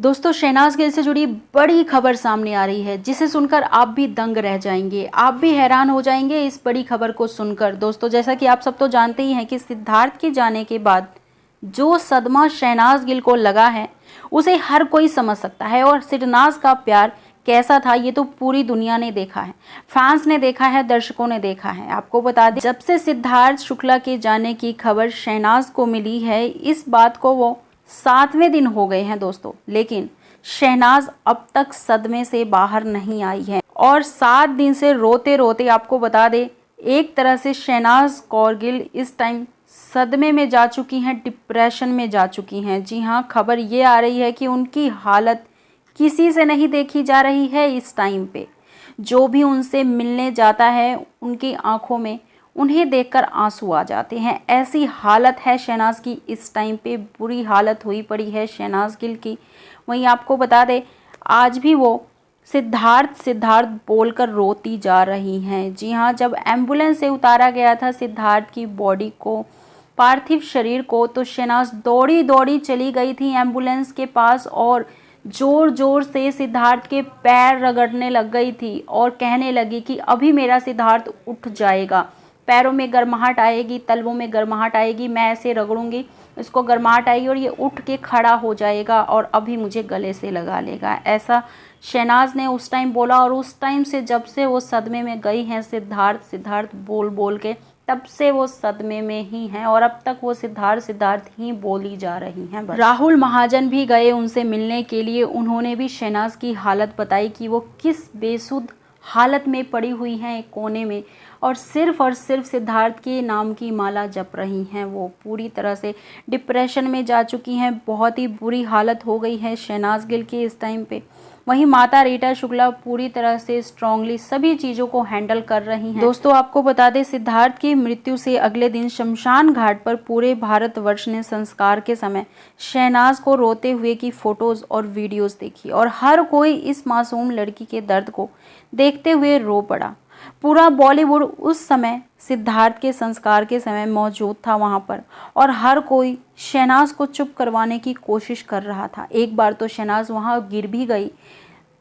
दोस्तों शहनाज गिल से जुड़ी बड़ी खबर सामने आ रही है जिसे सुनकर आप भी दंग रह जाएंगे, आप भी हैरान हो जाएंगे इस बड़ी खबर को सुनकर। दोस्तों जैसा कि आप सब तो जानते ही हैं कि सिद्धार्थ के जाने के बाद जो सदमा शहनाज गिल को लगा है उसे हर कोई समझ सकता है। और शहनाज का प्यार कैसा था ये तो पूरी दुनिया ने देखा है, फैंस ने देखा है, दर्शकों ने देखा है। आपको बता दें जब से सिद्धार्थ शुक्ला के जाने की खबर शहनाज को मिली है, इस बात को वो 7वें दिन हो गए हैं दोस्तों, लेकिन शहनाज अब तक सदमे से बाहर नहीं आई है और 7 दिन से रोते रोते, आपको बता दें एक तरह से शहनाज कौर गिल इस टाइम सदमे में जा चुकी हैं, डिप्रेशन में जा चुकी हैं। जी हाँ, खबर ये आ रही है कि उनकी हालत किसी से नहीं देखी जा रही है इस टाइम पे। जो भी उनसे मिलने जाता है उनकी आंखों में उन्हें देखकर आंसू आ जाते हैं। ऐसी हालत है शहनाज की इस टाइम पे, बुरी हालत हुई पड़ी है शहनाज गिल की। वहीं आपको बता दें आज भी वो सिद्धार्थ सिद्धार्थ बोलकर रोती जा रही हैं। जी हाँ, जब एम्बुलेंस से उतारा गया था सिद्धार्थ की बॉडी को, पार्थिव शरीर को, तो शहनाज दौड़ी दौड़ी चली गई थी एम्बुलेंस के पास और जोर जोर से सिद्धार्थ के पैर रगड़ने लग गई थी और कहने लगी कि अभी मेरा सिद्धार्थ उठ जाएगा, पैरों में गर्माहट आएगी, तलवों में गर्माहट आएगी, मैं ऐसे रगड़ूंगी, इसको गर्माहट आएगी और ये उठ के खड़ा हो जाएगा और अभी मुझे गले से लगा लेगा। ऐसा शहनाज ने उस टाइम बोला और उस टाइम से जब से वो सदमे में गई हैं सिद्धार्थ सिद्धार्थ बोल बोल के, तब से वो सदमे में ही हैं और अब तक वो सिद्धार्थ सिद्धार्थ ही बोली जा रही हैं। राहुल महाजन भी गए उनसे मिलने के लिए, उन्होंने भी शहनाज की हालत बताई कि वो किस बेसुध हालत में पड़ी हुई हैं एक कोने में और सिर्फ सिद्धार्थ के नाम की माला जप रही हैं। वो पूरी तरह से डिप्रेशन में जा चुकी हैं, बहुत ही बुरी हालत हो गई है शहनाज गिल की इस टाइम पे। वहीं माता रीटा शुक्ला पूरी तरह से स्ट्रांगली सभी चीज़ों को हैंडल कर रही हैं। दोस्तों आपको बता दें सिद्धार्थ की मृत्यु से अगले दिन शमशान घाट पर पूरे भारतवर्ष ने संस्कार के समय शहनाज को रोते हुए की फोटोज और वीडियोस देखी और हर कोई इस मासूम लड़की के दर्द को देखते हुए रो पड़ा। पूरा बॉलीवुड उस समय सिद्धार्थ के संस्कार के समय मौजूद था वहां पर और हर कोई शहनाज को चुप करवाने की कोशिश कर रहा था। एक बार तो शहनाज वहां गिर भी गई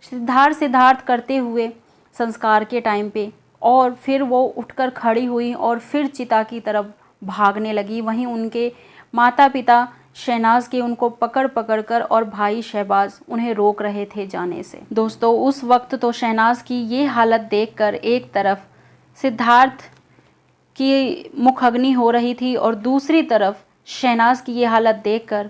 सिद्धार्थ सिद्धार्थ करते हुए संस्कार के टाइम पे और फिर वो उठकर खड़ी हुई और फिर चिता की तरफ भागने लगी। वहीं उनके माता पिता शहनाज के उनको पकड़ पकड़ कर और भाई शहबाज उन्हें रोक रहे थे जाने से। दोस्तों उस वक्त तो शहनाज की ये हालत देखकर एक तरफ सिद्धार्थ की मुखअग्नि हो रही थी और दूसरी तरफ शहनाज की ये हालत देखकर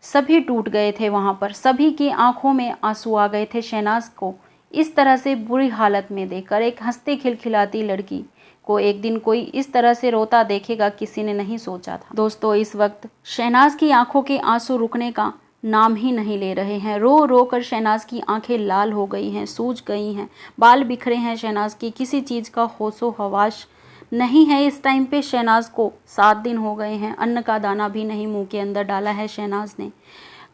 सभी टूट गए थे वहाँ पर, सभी की आंखों में आंसू आ गए थे शहनाज को इस तरह से बुरी हालत में देखकर। एक हंसते खिलखिलाती लड़की को एक दिन कोई इस तरह से रोता देखेगा, किसी ने नहीं सोचा था। दोस्तों इस वक्त शहनाज की आंखों के आंसू रुकने का नाम ही नहीं ले रहे हैं। रो रो कर शहनाज की आंखें लाल हो गई हैं, सूज गई हैं, बाल बिखरे हैं शहनाज की, किसी चीज़ का होशो हवास नहीं है इस टाइम पे। शहनाज को 7 दिन हो गए हैं, अन्न का दाना भी नहीं मुंह के अंदर डाला है शहनाज ने।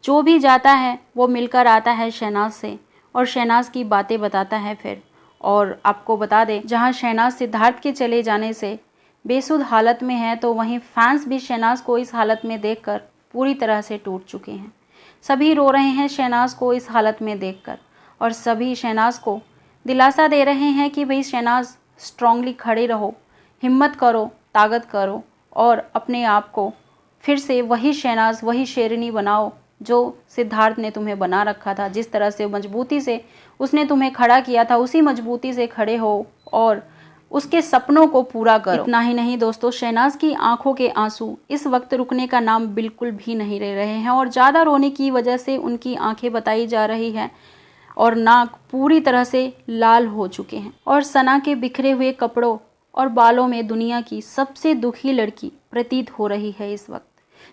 जो भी जाता है वो मिलकर आता है शहनाज से और शहनाज की बातें बताता है फिर। और आपको बता दें जहां शहनाज सिद्धार्थ के चले जाने से बेसुध हालत में है, तो वहीं फैंस भी शहनाज को इस हालत में देखकर पूरी तरह से टूट चुके हैं। सभी रो रहे हैं शहनाज को इस हालत में देखकर और सभी शहनाज को दिलासा दे रहे हैं कि भाई शहनाज स्ट्रांगली खड़े रहो, हिम्मत करो, ताकत करो और अपने आप को फिर से वही शहनाज, वही शेरनी बनाओ जो सिद्धार्थ ने तुम्हें बना रखा था। जिस तरह से मजबूती से उसने तुम्हें खड़ा किया था उसी मजबूती से खड़े हो और उसके सपनों को पूरा करो। इतना ही नहीं दोस्तों, शहनाज की आंखों के आंसू इस वक्त रुकने का नाम बिल्कुल भी नहीं ले रहे हैं और ज़्यादा रोने की वजह से उनकी आंखें बताई जा रही हैं और नाक पूरी तरह से लाल हो चुके हैं और सना के बिखरे हुए कपड़ों और बालों में दुनिया की सबसे दुखी लड़की प्रतीत हो रही है इस वक्त।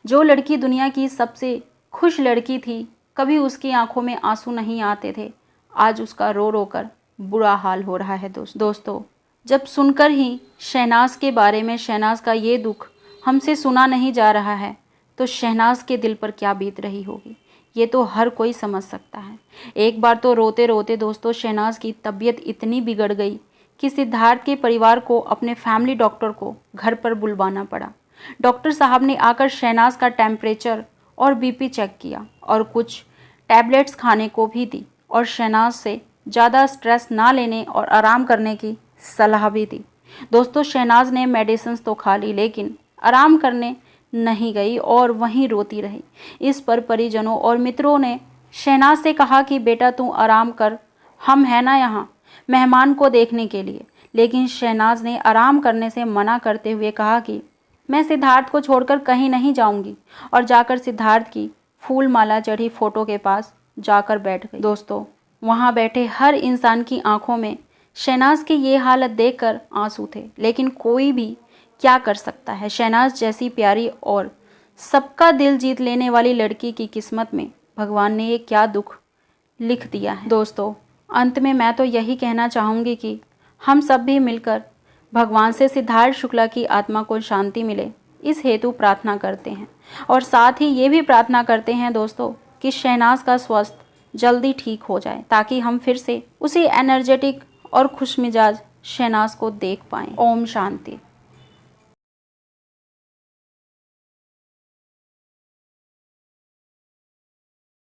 जो लड़की दुनिया की सबसे खुश लड़की थी, कभी उसकी आंखों में आंसू नहीं आते थे, आज उसका रो रो कर बुरा हाल हो रहा है। दोस्तों जब सुनकर ही शहनाज के बारे में, शहनाज का ये दुख हमसे सुना नहीं जा रहा है, तो शहनाज के दिल पर क्या बीत रही होगी ये तो हर कोई समझ सकता है। एक बार तो रोते रोते दोस्तों शहनाज की तबीयत इतनी बिगड़ गई कि सिद्धार्थ के परिवार को अपने फैमिली डॉक्टर को घर पर बुलवाना पड़ा। डॉक्टर साहब ने आकर शहनाज का टेम्परेचर और बीपी चेक किया और कुछ टैबलेट्स खाने को भी दी और शहनाज से ज़्यादा स्ट्रेस ना लेने और आराम करने की सलाह भी दी। दोस्तों शहनाज ने मेडिसिन तो खा ली लेकिन आराम करने नहीं गई और वहीं रोती रही। इस पर परिजनों और मित्रों ने शहनाज से कहा कि बेटा तू आराम कर, हम हैं ना यहाँ मेहमान को देखने के लिए। लेकिन शहनाज ने आराम करने से मना करते हुए कहा कि मैं सिद्धार्थ को छोड़कर कहीं नहीं जाऊंगी और जाकर सिद्धार्थ की फूल माला चढ़ी फोटो के पास जाकर बैठ गई। दोस्तों वहाँ बैठे हर इंसान की आंखों में शहनाज की ये हालत देखकर आंसू थे, लेकिन कोई भी क्या कर सकता है। शहनाज जैसी प्यारी और सबका दिल जीत लेने वाली लड़की की किस्मत में भगवान ने ये क्या दुख लिख दिया है। दोस्तों अंत में मैं तो यही कहना चाहूँगी कि हम सब भी मिलकर भगवान से सिद्धार्थ शुक्ला की आत्मा को शांति मिले इस हेतु प्रार्थना करते हैं और साथ ही ये भी प्रार्थना करते हैं दोस्तों कि शहनाज का स्वास्थ्य जल्दी ठीक हो जाए ताकि हम फिर से उसी एनर्जेटिक और खुशमिजाज शहनाज को देख पाएं। ओम शांति।